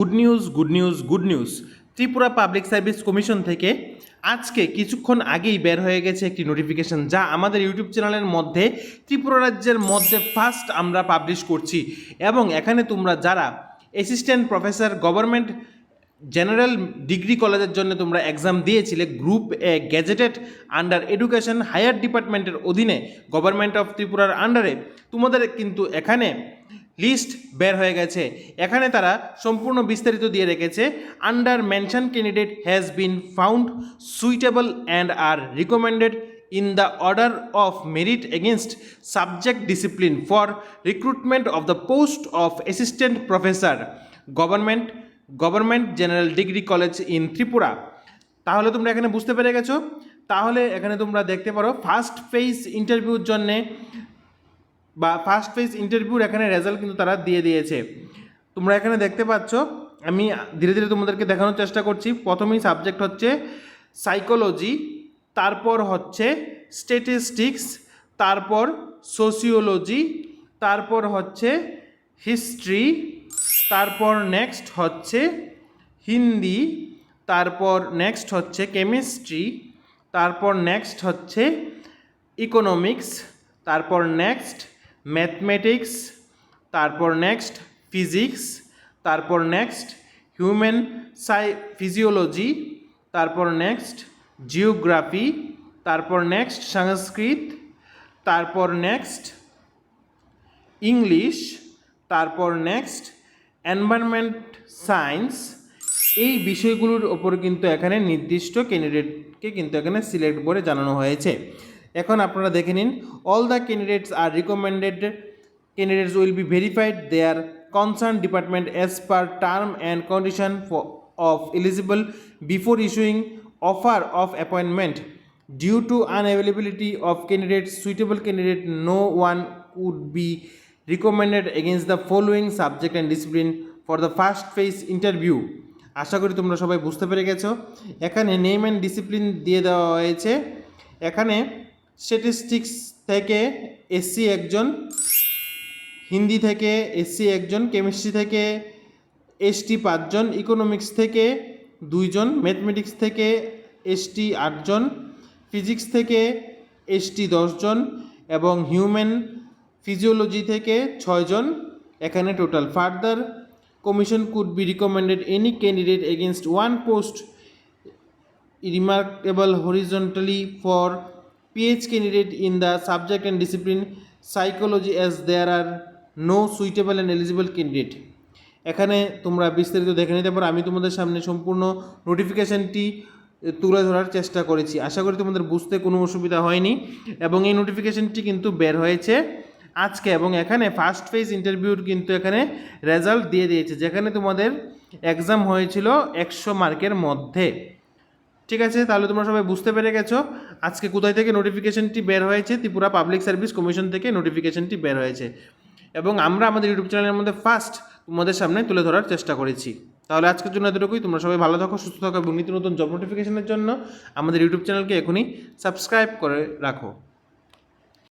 Good news good news good news Tripura public service commission থেকে আজকে কিছুক্ষণ আগেই বের হয়ে গেছে একটি নোটিফিকেশন, যা আমাদের ইউটিউব চ্যানেলের মধ্যে ত্রিপুরা রাজ্যের মধ্যে ফার্স্ট আমরা পাবলিশ করছি। এবং এখানে তোমরা যারা assistant professor government general degree কলেজের জন্য তোমরা এক্সাম দিয়েছিলে, group A gazetted under education higher ডিপার্টমেন্টের অধীনে গভর্নমেন্ট অফ ত্রিপুরার আন্ডারে, তোমাদের কিন্তু এখানে লিস্ট বের হয়ে গেছে। এখানে তারা সম্পূর্ণ বিস্তারিত দিয়ে রেখেছে। Under mention candidate has been found suitable and are recommended in the order of merit against subject discipline for recruitment of the post of assistant professor government general degree college in Tripura. তাহলে তোমরা এখানে বুঝতে পেরে গেছো। তাহলে এখানে তোমরা দেখতে পারো ফার্স্ট ফেজ ইন্টারভিউর জন্যে বা ফার্স্ট ফেজ ইন্টারভিউর এখানে রেজাল্ট কিন্তু তারা দিয়ে দিয়েছে। তোমরা এখানে দেখতে পাচ্ছ, আমি ধীরে ধীরে তোমাদেরকে দেখানোর চেষ্টা করছি। প্রথমেই সাবজেক্ট হচ্ছে সাইকোলজি, তারপর হচ্ছে স্ট্যাটিস্টিক্স, তারপর সোশিওলজি, তারপর হচ্ছে হিস্ট্রি, তারপর নেক্সট হচ্ছে হিন্দি, তারপর নেক্সট হচ্ছে কেমিস্ট্রি, তারপর নেক্সট হচ্ছে ইকোনমিক্স, তারপর নেক্সট ম্যাথমেটিক্স, তারপর নেক্সট ফিজিক্স, তারপর নেক্সট হিউম্যান ফিজিওলজি, তারপর নেক্সট জিওগ্রাফি, তারপর নেক্সট সংস্কৃত, তারপর নেক্সট ইংলিশ, তারপর নেক্সট এনভায়রনমেন্ট সায়েন্স। এই বিষয়গুলোর ওপর কিন্তু এখানে নির্দিষ্ট ক্যান্ডিডেটকে কিন্তু এখানে সিলেক্ট করে জানানো হয়েছে। এখন আপনারা দেখে নিন, all the candidates are recommended candidates will be verified their concern department as per term and condition of eligible before issuing offer of appointment. Due to unavailability of candidates, suitable candidate, no one would be recommended against the following subject and discipline for the first phase interview. আশা করি তোমরা সবাই বুঝতে পেরে গেছো। এখানে name and discipline দিয়ে দেওয়া হয়েছে। এখানে স্ট্যাটিস্টিক্স থেকে এসসি একজন, হিন্দি থেকে এসসি একজন, কেমিস্ট্রি থেকে এসটি 5 জন, ইকোনমিক্স থেকে 2 জন, ম্যাথমেটিক্স থেকে এসটি 8 জন, ফিজিক্স থেকে এসটি 10 জন এবং হিউম্যান ফিজিওলজি থেকে 6 জন এখানে total. Further commission could be recommended any candidate against one post remarkable horizontally for PH candidate in the subject and discipline psychology as there are no suitable and eligible candidate. এখানে তোমরা বিস্তারিত দেখে নিতে পারো। আমি তোমাদের সামনে সম্পূর্ণ নোটিফিকেশানটি তুলে ধরার চেষ্টা করেছি। আশা করি তোমাদের বুঝতে কোনো অসুবিধা হয়নি। এবং এই নোটিফিকেশানটি কিন্তু বের হয়েছে আজকে, এবং এখানে ফার্স্ট ফেজ ইন্টারভিউর কিন্তু এখানে রেজাল্ট দিয়ে দিয়েছে, যেখানে তোমাদের এক্সাম হয়েছিল 100 মার্কের মধ্যে। ঠিক আছে, তাহলে তোমরা সবাই বুঝতে পেরে গেছো আজকে কোথায় থেকে নোটিফিকেশানটি বের হয়েছে। ত্রিপুরা পাবলিক সার্ভিস কমিশন থেকে নোটিফিকেশানটি বের হয়েছে, এবং আমরা আমাদের ইউটিউব চ্যানেলের মধ্যে ফার্স্ট তোমাদের সামনে তুলে ধরার চেষ্টা করেছি। তাহলে আজকের জন্য এতটুকুই। তোমরা সবাই ভালো থাকো, সুস্থ থাকো এবং নিত্য নতুন জব নোটিফিকেশনের জন্য আমাদের ইউটিউব চ্যানেলকে এখনই সাবস্ক্রাইব করে রাখো।